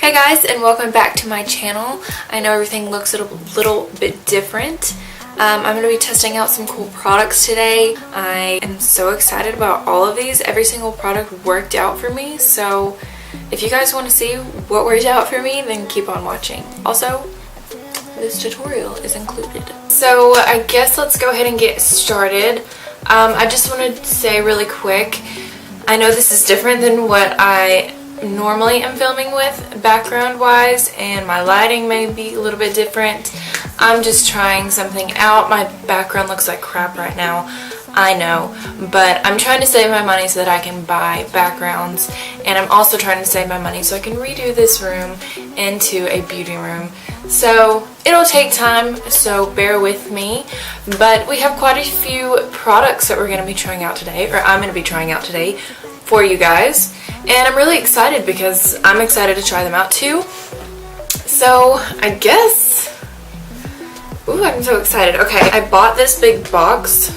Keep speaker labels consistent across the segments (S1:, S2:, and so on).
S1: Hey guys, and welcome back to my channel. I know everything looks a little bit different. I'm going to be testing out some cool products today. I am so excited about all of these. Every single product worked out for me, so if you guys want to see what worked out for me, then keep on watching. Also, this tutorial is included. So I guess let's go ahead and get started. I just want to say really quick, I know this is different than what I normally am filming with background wise, and my lighting may be a little bit different. I'm just trying something out. My background looks like crap right now, I know, but I'm trying to save my money so that I can buy backgrounds, and I'm also trying to save my money so I can redo this room into a beauty room. So it'll take time, so bear with me, but we have quite a few products that we're going to be trying out today, or I'm going to be trying out today for you guys. And I'm really excited because I'm excited to try them out too. So I guess, ooh, I'm so excited. Okay, I bought this big box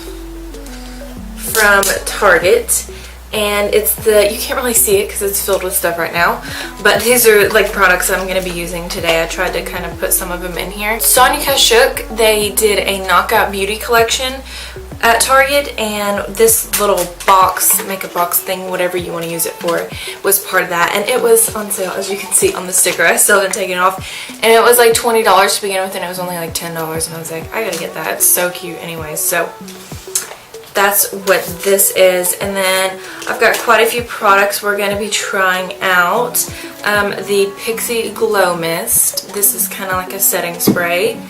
S1: from Target, and it's you can't really see it because it's filled with stuff right now, but these are like products I'm going to be using today. I tried to kind of put some of them in here. Sonia Kashuk, they did a Knockout Beauty collection at Target, and this little box, makeup box thing, whatever you want to use it for, was part of that, and it was on sale, as you can see on the sticker. I still haven't taken it off, and it was like $20 to begin with, and it was only like $10, and I was like, I gotta get that. It's so cute anyways. So that's what this is. And then I've got quite a few products we're going to be trying out. The Pixie Glow Mist, this is kind of like a setting spray.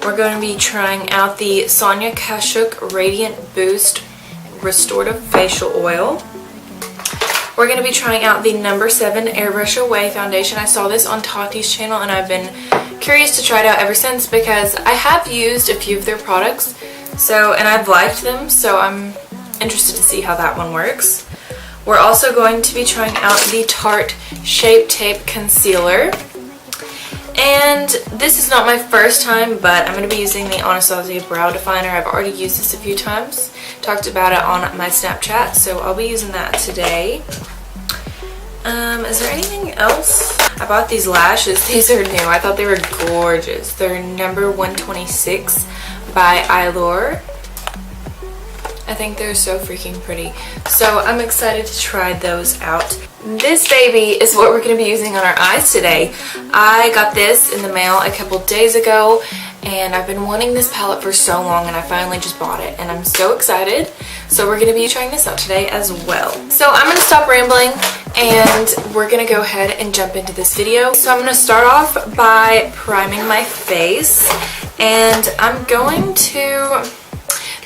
S1: We're going to be trying out the Sonia Kashuk Radiant Boost Restorative Facial Oil. We're going to be trying out the No. 7 Airbrush Away Foundation. I saw this on Tarte's channel, and I've been curious to try it out ever since because I have used a few of their products, and I've liked them, so I'm interested to see how that one works. We're also going to be trying out the Tarte Shape Tape Concealer. And this is not my first time, but I'm going to be using the Anastasia Brow Definer. I've already used this a few times, talked about it on my Snapchat, so I'll be using that today. Is there anything else? I bought these lashes. These are new. I thought they were gorgeous. They're number 126 by Eylure. I think they're so freaking pretty. So I'm excited to try those out. This baby is what we're going to be using on our eyes today. I got this in the mail a couple days ago, and I've been wanting this palette for so long, and I finally just bought it, and I'm so excited. So we're going to be trying this out today as well. So I'm going to stop rambling, and we're going to go ahead and jump into this video. So I'm going to start off by priming my face, and I'm going to...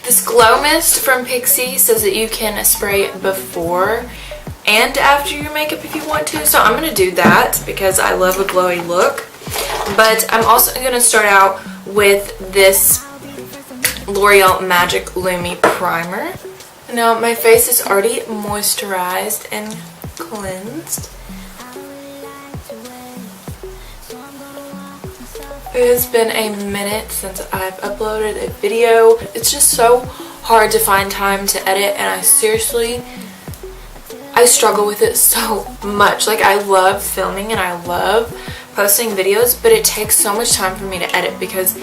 S1: This Glow Mist from Pixie says that you can spray before and after your makeup if you want to, so I'm going to do that because I love a glowy look. But I'm also going to start out with this L'Oreal Magic Lumi Primer. Now my face is already moisturized and cleansed. It has been a minute since I've uploaded a video. It's just so hard to find time to edit, and I struggle with it so much. Like, I love filming and I love posting videos, but it takes so much time for me to edit because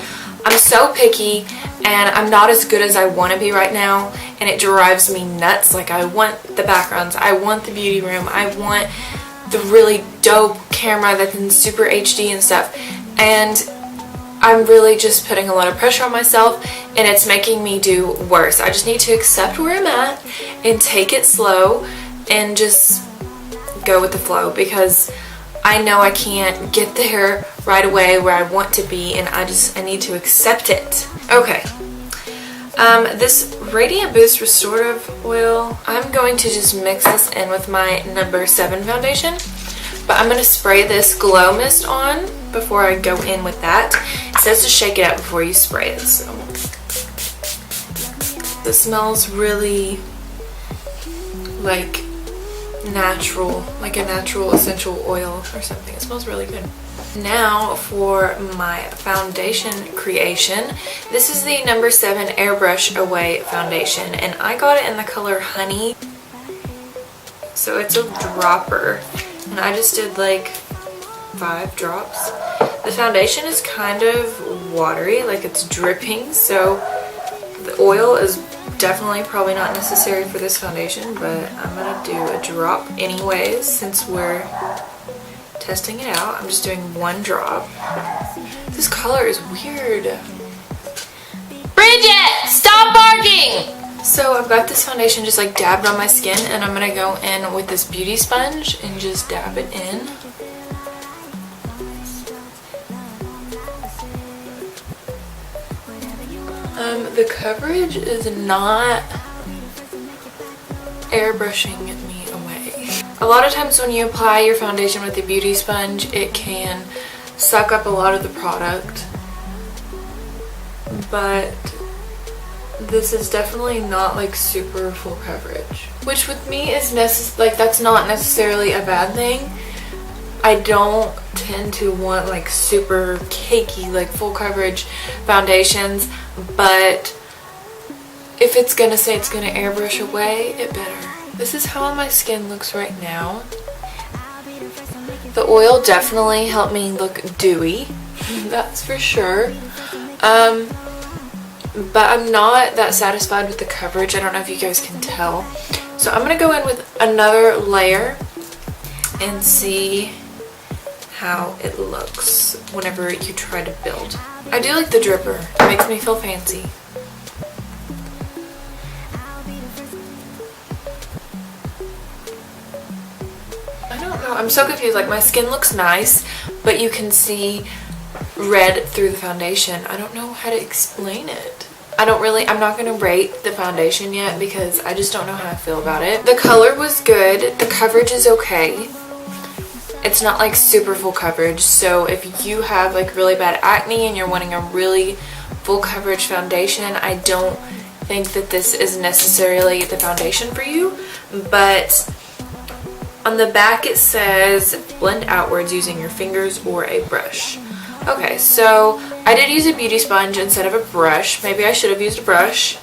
S1: I'm so picky and I'm not as good as I want to be right now, and it drives me nuts. Like, I want the backgrounds, I want the beauty room, I want the really dope camera that's in super HD and stuff, and I'm really just putting a lot of pressure on myself, and it's making me do worse. I just need to accept where I'm at and take it slow and just go with the flow, because I know I can't get there right away where I want to be, and I need to accept it. Okay. This Radiant Boost Restorative Oil, I'm going to just mix this in with my No. 7 foundation, but I'm going to spray this Glow Mist on before I go in with that. It says to shake it out before you spray it, so this smells really like natural, like a natural essential oil or something. It smells really good. Now for my foundation creation. This is the No. 7 Airbrush Away Foundation, and I got it in the color Honey. So it's a dropper, and I just did like 5 drops. The foundation is kind of watery, like it's dripping, so the oil is definitely probably not necessary for this foundation, but I'm gonna do a drop anyways since we're testing it out. I'm just doing 1 drop. This color is weird. Bridget, stop barking! So I've got this foundation just like dabbed on my skin, and I'm gonna go in with this beauty sponge and just dab it in. The coverage is not airbrushing me away. A lot of times when you apply your foundation with a beauty sponge, it can suck up a lot of the product, but this is definitely not like super full coverage, which with me is like that's not necessarily a bad thing. I don't tend to want like super cakey, like full coverage foundations, but if it's gonna say it's gonna airbrush away, it better. This is how my skin looks right now. The oil definitely helped me look dewy, that's for sure. But I'm not that satisfied with the coverage. I don't know if you guys can tell. So I'm gonna go in with another layer and see how it looks whenever you try to build. I do like the dripper. It makes me feel fancy. I don't know. I'm so confused. Like my skin looks nice, but you can see red through the foundation. I don't know how to explain it. I'm not going to rate the foundation yet because I just don't know how I feel about it. The color was good. The coverage is okay. It's not like super full coverage, so if you have like really bad acne and you're wanting a really full coverage foundation, I don't think that this is necessarily the foundation for you. But on the back it says blend outwards using your fingers or a brush. Okay, so I did use a beauty sponge instead of a brush. Maybe I should have used a brush.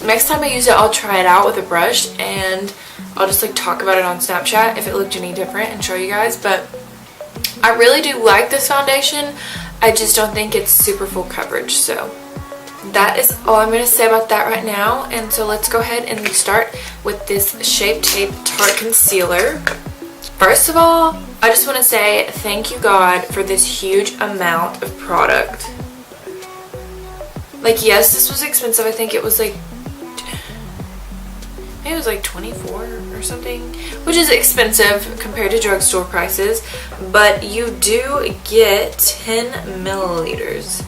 S1: Next time I use it, I'll try it out with a brush and I'll just like talk about it on Snapchat if it looked any different and show you guys. But I really do like this foundation. I just don't think it's super full coverage. So that is all I'm going to say about that right now. And so let's go ahead and start with this Shape Tape Tarte Concealer. First of all, I just want to say thank you God for this huge amount of product. Like, yes, this was expensive. I think it was like, maybe it was like $24 or something, which is expensive compared to drugstore prices, but you do get 10 milliliters.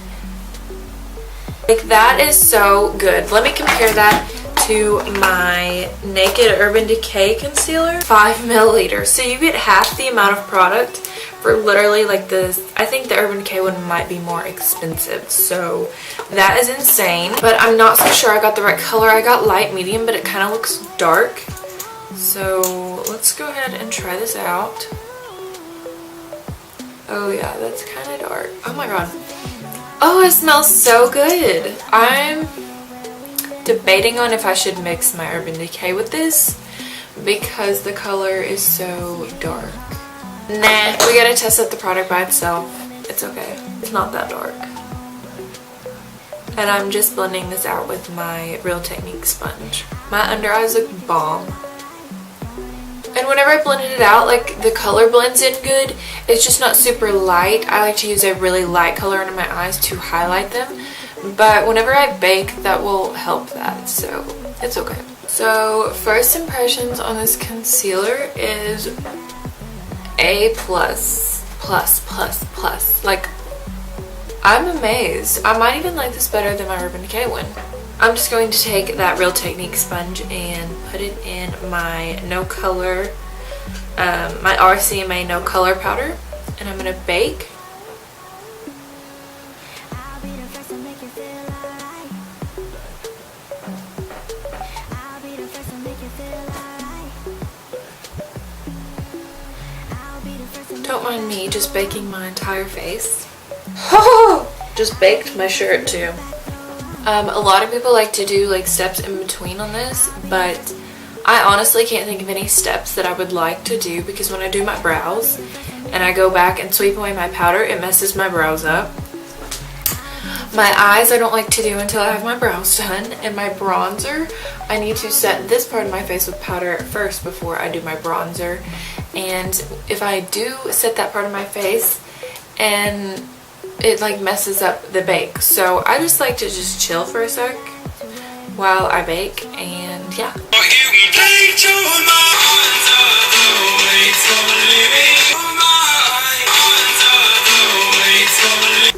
S1: Like, that is so good. Let me compare that to my Naked Urban Decay concealer. 5 milliliters. So you get half the amount of product for literally like this. I think the Urban Decay one might be more expensive. So that is insane. But I'm not so sure I got the right color. I got light medium, but it kind of looks dark. So let's go ahead and try this out. Oh yeah, that's kind of dark. Oh my god. Oh, it smells so good. I'm debating on if I should mix my Urban Decay with this because the color is so dark. Nah, we gotta test out the product by itself. It's okay. It's not that dark. And I'm just blending this out with my Real Technique sponge. My under eyes look bomb. And whenever I blended it out, like, the color blends in good. It's just not super light. I like to use a really light color under my eyes to highlight them. But whenever I bake, that will help that. So it's okay. So first impressions on this concealer is A++++. Like, I'm amazed. I might even like this better than my Urban Decay one. I'm just going to take that Real Technique sponge and put it in my no color, my RCMA no color powder, and I'm going to bake. Don't mind me just baking my entire face. Just baked my shirt too. A lot of people like to do like steps in between on this, but I honestly can't think of any steps that I would like to do because when I do my brows and I go back and sweep away my powder, it messes my brows up. My eyes I don't like to do until I have my brows done, and my bronzer, I need to set this part of my face with powder first before I do my bronzer. And if I do set that part of my face and it like messes up the bake, so I just like to just chill for a sec while I bake, and yeah.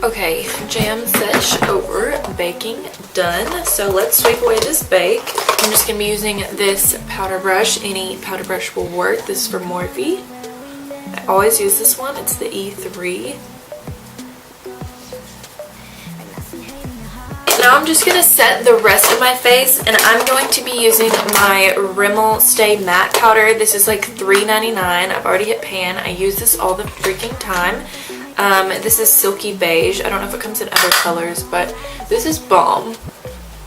S1: Okay, jam sesh over, baking done. So let's sweep away this bake. I'm just gonna be using this powder brush. Any powder brush will work. This is from Morphe. I always use this one. It's the E3. Now I'm just going to set the rest of my face, and I'm going to be using my Rimmel Stay Matte Powder. This is like $3.99. I've already hit pan. I use this all the freaking time. This is Silky Beige. I don't know if it comes in other colors, but this is bomb.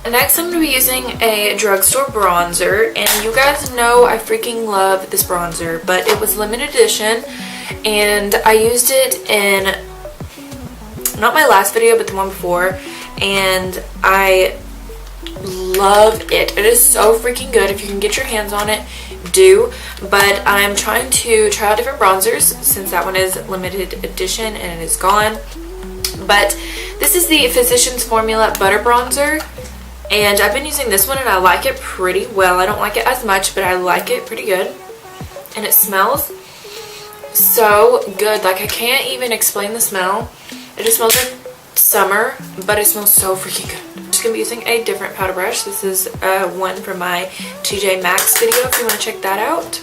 S1: Next I'm going to be using a drugstore bronzer, and you guys know I freaking love this bronzer, but it was limited edition, and I used it in, not my last video, but the one before, and I love it. It is so freaking good. If you can get your hands on it, do. But I'm trying to try out different bronzers since that one is limited edition and it is gone. But this is the Physicians Formula Butter Bronzer, and I've been using this one and I like it pretty well. I don't like it as much, but I like it pretty good, and it smells so good. Like, I can't even explain the smell. It just smells like summer, but it smells so freaking good. I'm just gonna be using a different powder brush. This is one from my TJ Maxx video if you want to check that out.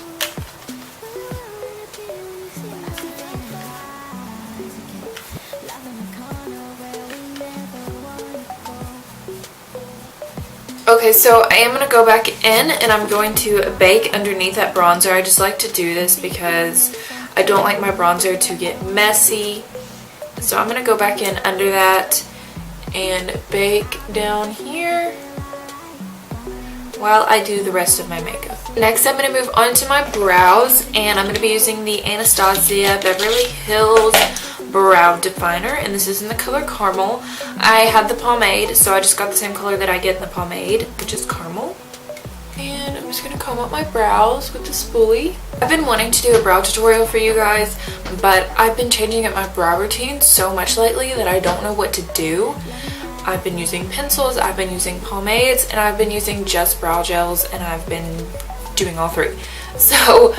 S1: Okay, so I am going to go back in and I'm going to bake underneath that bronzer. I just like to do this because I don't like my bronzer to get messy. So I'm going to go back in under that and bake down here while I do the rest of my makeup. Next, I'm going to move on to my brows, and I'm going to be using the Anastasia Beverly Hills Brow Definer, and this is in the color Caramel. I had the pomade, so I just got the same color that I get in the pomade, which is Caramel. And I'm just going to comb up my brows with the spoolie. I've been wanting to do a brow tutorial for you guys, but I've been changing up my brow routine so much lately that I don't know what to do. I've been using pencils, I've been using pomades, and I've been using just brow gels, and I've been doing all three. So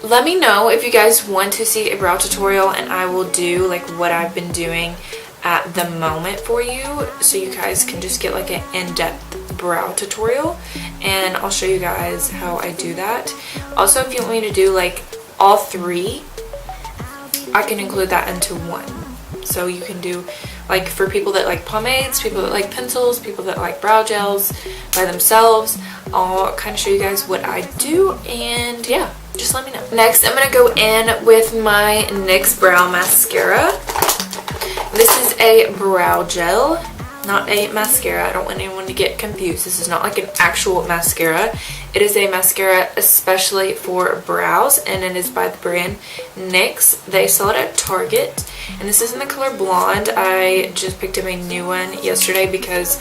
S1: let me know if you guys want to see a brow tutorial, and I will do like what I've been doing at the moment for you, so you guys can just get like an in-depth brow tutorial, and I'll show you guys how I do that. Also, if you want me to do like all three, I can include that into one. So you can do like for people that like pomades, people that like pencils, people that like brow gels by themselves. I'll kind of show you guys what I do, and yeah, just let me know. Next, I'm going to go in with my NYX Brow Mascara. This is a brow gel, not a mascara. I don't want anyone to get confused. This is not like an actual mascara. It is a mascara especially for brows, and it is by the brand NYX. They sell it at Target, and this is in the color Blonde. I just picked up a new one yesterday because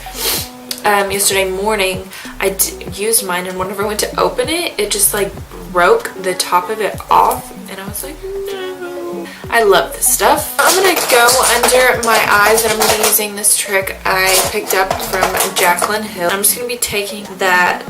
S1: yesterday morning I used mine, and whenever I went to open it, it just like broke the top of it off, and I was like, no. I love this stuff. I'm going to go under my eyes, and I'm going to be using this trick I picked up from Jaclyn Hill. I'm just going to be taking that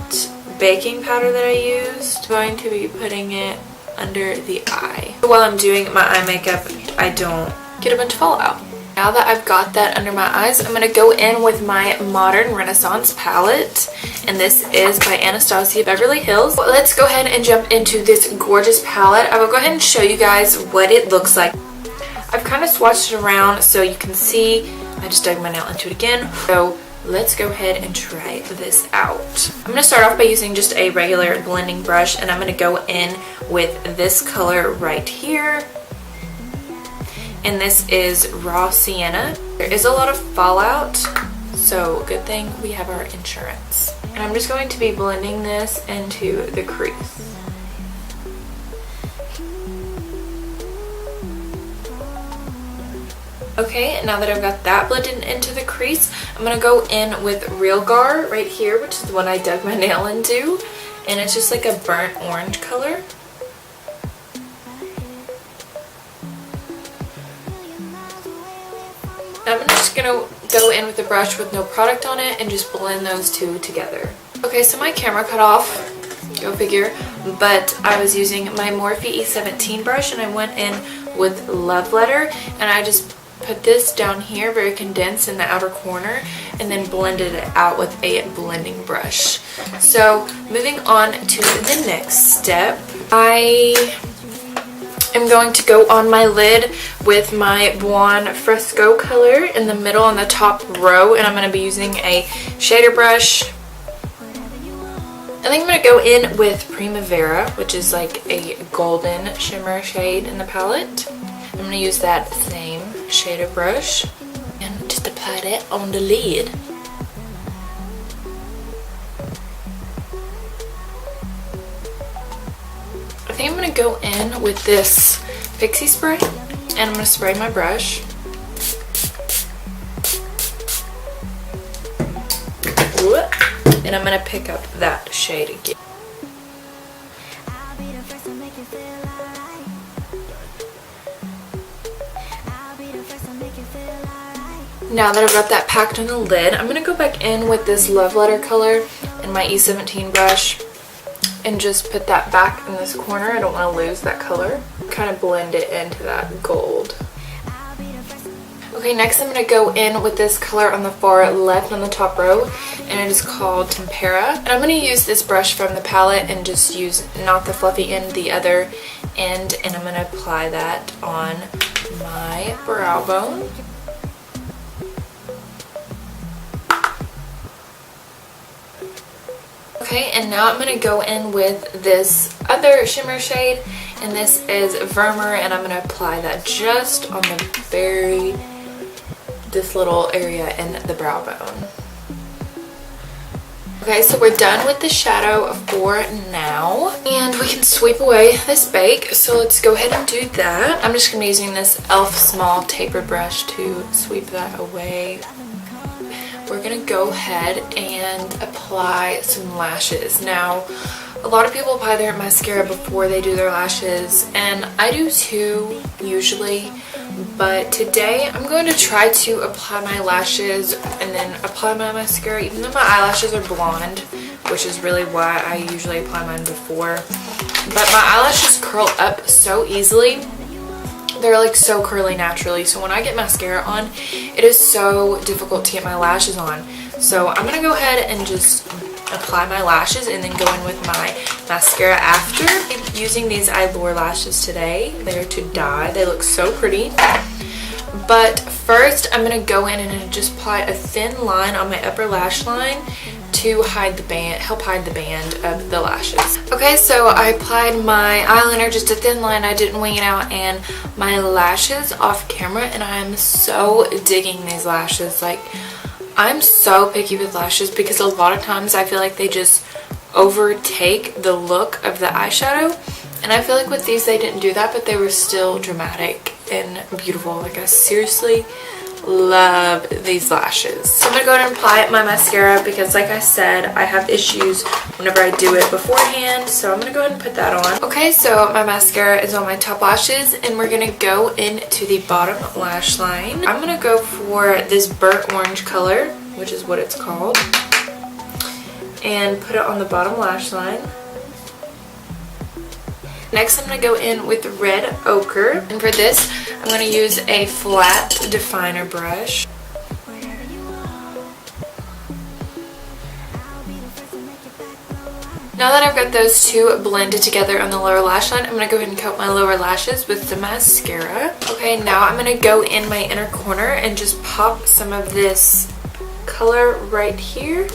S1: baking powder that I used, going to be putting it under the eye. While I'm doing my eye makeup, I don't get a bunch of fallout. Now that I've got that under my eyes, I'm going to go in with my Modern Renaissance palette, and this is by Anastasia Beverly Hills. Let's go ahead and jump into this gorgeous palette. I will go ahead and show you guys what it looks like. I've kind of swatched it around so you can see. I just dug my nail into it again. So let's go ahead and try this out. I'm going to start off by using just a regular blending brush, and I'm going to go in with this color right here. And this is Raw Sienna. There is a lot of fallout, so good thing we have our insurance. And I'm just going to be blending this into the crease. Okay, now that I've got that blended into the crease, I'm going to go in with Real Gar right here, which is the one I dug my nail into. And it's just like a burnt orange color. I'm just going to go in with a brush with no product on it and just blend those two together. Okay, so my camera cut off, go figure, but I was using my Morphe E17 brush and I went in with Love Letter and I just put this down here very condensed in the outer corner and then blended it out with a blending brush. So moving on to the next step, I am going to go on my lid with my Buon Fresco color in the middle on the top row, and I'm going to be using a shader brush. I think I'm going to go in with Primavera, which is like a golden shimmer shade in the palette. I'm going to use that same shader brush and just apply that on the lid. I think I'm going to go in with this Pixie spray and I'm going to spray my brush. And I'm going to pick up that shade again. Now that I've got that packed on the lid, I'm going to go back in with this Love Letter color and my E17 brush and just put that back in this corner. I don't want to lose that color. Kind of blend it into that gold. Okay, next I'm going to go in with this color on the far left on the top row, and it is called Tempera. And I'm going to use this brush from the palette and just use not the fluffy end, the other end, and I'm going to apply that on my brow bone. Okay, and now I'm going to go in with this other shimmer shade, and this is Vermeer, and I'm going to apply that just on the this little area in the brow bone. Okay, so we're done with the shadow for now, and we can sweep away this bake, so let's go ahead and do that. I'm just going to be using this e.l.f. small tapered brush to sweep that away. We're going to go ahead and apply some lashes. Now, a lot of people apply their mascara before they do their lashes, and I do too, usually. But today, I'm going to try to apply my lashes and then apply my mascara, even though my eyelashes are blonde, which is really why I usually apply mine before. But my eyelashes curl up so easily. They're like so curly naturally, so when I get mascara on, it is so difficult to get my lashes on. So I'm going to go ahead and just apply my lashes and then go in with my mascara after. I'm using these Allure lashes today. They're to die. They look so pretty. But first, I'm going to go in and just apply a thin line on my upper lash line to hide the band, help hide the band of the lashes. Okay, so I applied my eyeliner, just a thin line. I didn't wing it out, and my lashes off camera, and I'm so digging these lashes. Like, I'm so picky with lashes because a lot of times I feel like they just overtake the look of the eyeshadow, and I feel like with these they didn't do that, but they were still dramatic and beautiful. Like, I seriously love these lashes. So I'm gonna go ahead and apply my mascara because, like I said, I have issues whenever I do it beforehand, so I'm gonna go ahead and put that on. Okay, so my mascara is on my top lashes, and we're gonna go into the bottom lash line. I'm gonna go for this burnt orange color, which is what it's called, and put it on the bottom lash line. Next, I'm going to go in with red ochre, and for this, I'm going to use a flat definer brush. Now that I've got those two blended together on the lower lash line, I'm going to go ahead and coat my lower lashes with the mascara. Okay, now I'm going to go in my inner corner and just pop some of this color right here.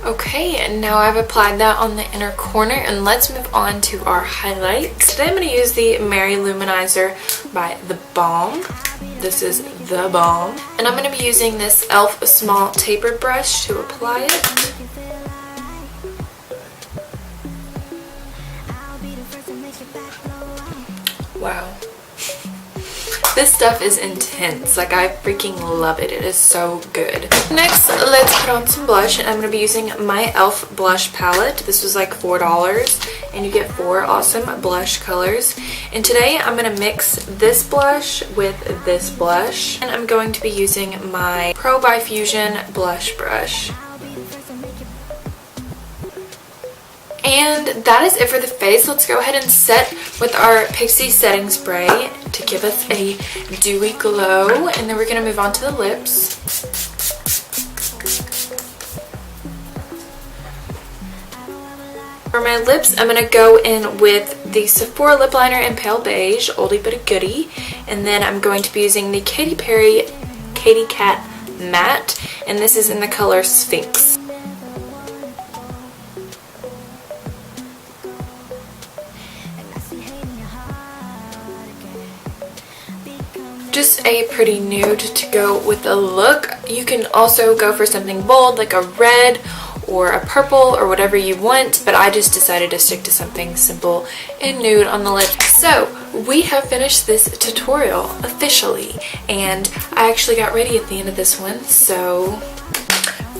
S1: Okay, and now I've applied that on the inner corner, and let's move on to our highlights. Today I'm going to use the Mary Luminizer by The Balm. This is The Balm. And I'm going to be using this e.l.f. small tapered brush to apply it. Wow. This stuff is intense. Like, I freaking love it. It is so good. Next, let's put on some blush. And I'm going to be using my e.l.f. blush palette. This was like $4. And you get 4 awesome blush colors. And today, I'm going to mix this blush with this blush. And I'm going to be using my Pro by Fusion blush brush. And that is it for the face. Let's go ahead and set with our Pixie setting spray to give us a dewy glow. And then we're going to move on to the lips. For my lips, I'm going to go in with the Sephora lip liner in Pale Beige, oldie but a goodie. And then I'm going to be using the Katy Perry Katy Kat Matte. And this is in the color Sphinx. Just a pretty nude to go with the look. You can also go for something bold like a red or a purple or whatever you want, but I just decided to stick to something simple and nude on the lips. So we have finished this tutorial officially, and I actually got ready at the end of this one, so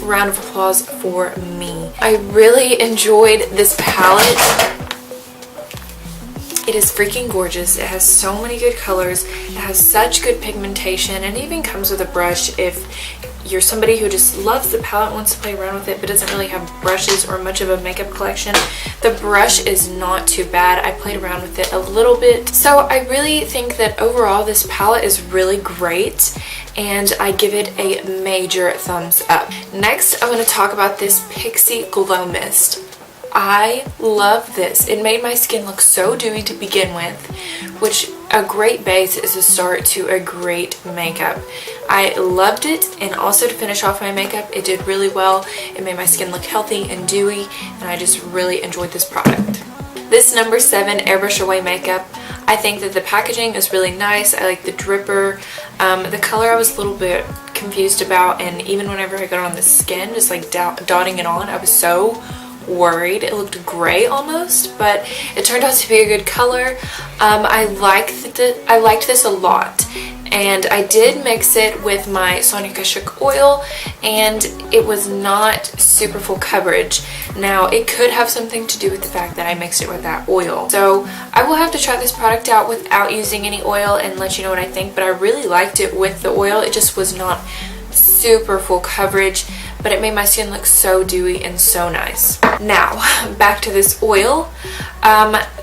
S1: round of applause for me. I really enjoyed this palette. It is freaking gorgeous. It has so many good colors. It has such good pigmentation, and it even comes with a brush if you're somebody who just loves the palette, wants to play around with it, but doesn't really have brushes or much of a makeup collection. The brush is not too bad. I played around with it a little bit. So I really think that overall this palette is really great, and I give it a major thumbs up. Next, I'm going to talk about this Pixie Glow Mist. I love this. It made my skin look so dewy to begin with, which a great base is a start to a great makeup. I loved it, and also to finish off my makeup, it did really well. It made my skin look healthy and dewy, and I just really enjoyed this product. This number 7 Airbrush Away makeup, I think that the packaging is really nice. I like the dripper. The color I was a little bit confused about, and even whenever I got it on the skin, just like dotting it on, I was so worried. It looked gray almost, but it turned out to be a good color. I liked this a lot, and I did mix it with my Sonia Kashuk oil, and it was not super full coverage. Now, it could have something to do with the fact that I mixed it with that oil. So I will have to try this product out without using any oil and let you know what I think, but I really liked it with the oil. It just was not super full coverage, but it made my skin look so dewy and so nice. Now, back to this oil.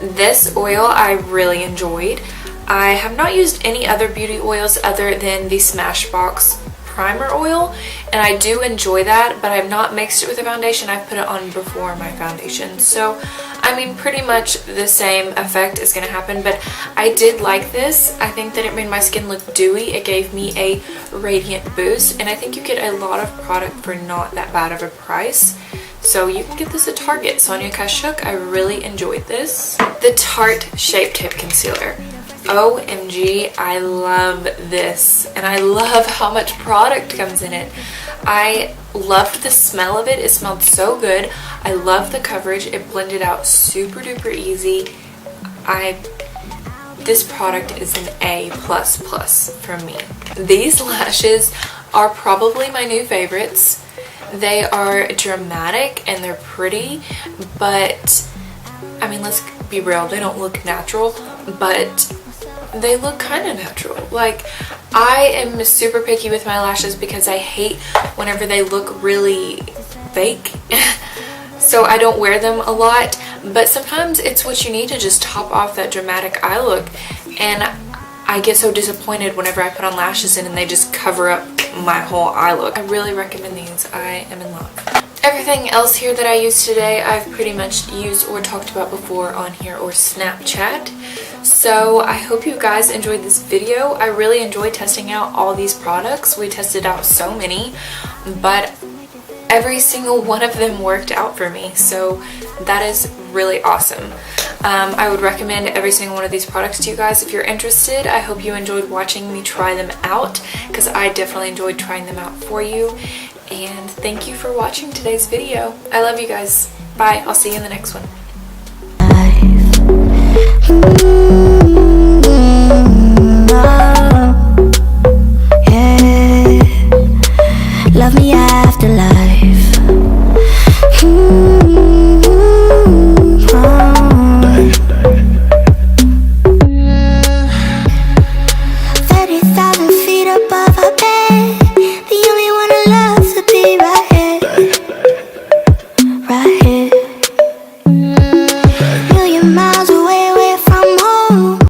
S1: This oil I really enjoyed. I have not used any other beauty oils other than the Smashbox primer oil, and I do enjoy that, but I've not mixed it with a foundation. I've put it on before my foundation, so I mean pretty much the same effect is going to happen, but I did like this. I think that it made my skin look dewy. It gave me a radiant boost, and I think you get a lot of product for not that bad of a price. So you can get this at Target. Sonia Kashuk, I really enjoyed this. The Tarte Shape Tape Concealer. OMG, I love this, and I love how much product comes in it. I loved the smell of it. It smelled so good. I love the coverage. It blended out super duper easy. This product is an A++ for me. These lashes are probably my new favorites. They are dramatic and they're pretty, but I mean, let's be real, they don't look natural, but they look kind of natural. Like, I am super picky with my lashes because I hate whenever they look really fake. So I don't wear them a lot, but sometimes it's what you need to just top off that dramatic eye look, and I get so disappointed whenever I put on lashes and they just cover up my whole eye look. I really recommend these. I am in love. Everything else here that I used today, I've pretty much used or talked about before on here or Snapchat. So I hope you guys enjoyed this video. I really enjoyed testing out all these products. We tested out so many, but every single one of them worked out for me, so that is really awesome. I would recommend every single one of these products to you guys if you're interested. I hope you enjoyed watching me try them out, because I definitely enjoyed trying them out for you. And thank you for watching today's video. I love you guys. Bye. I'll see you in the next one.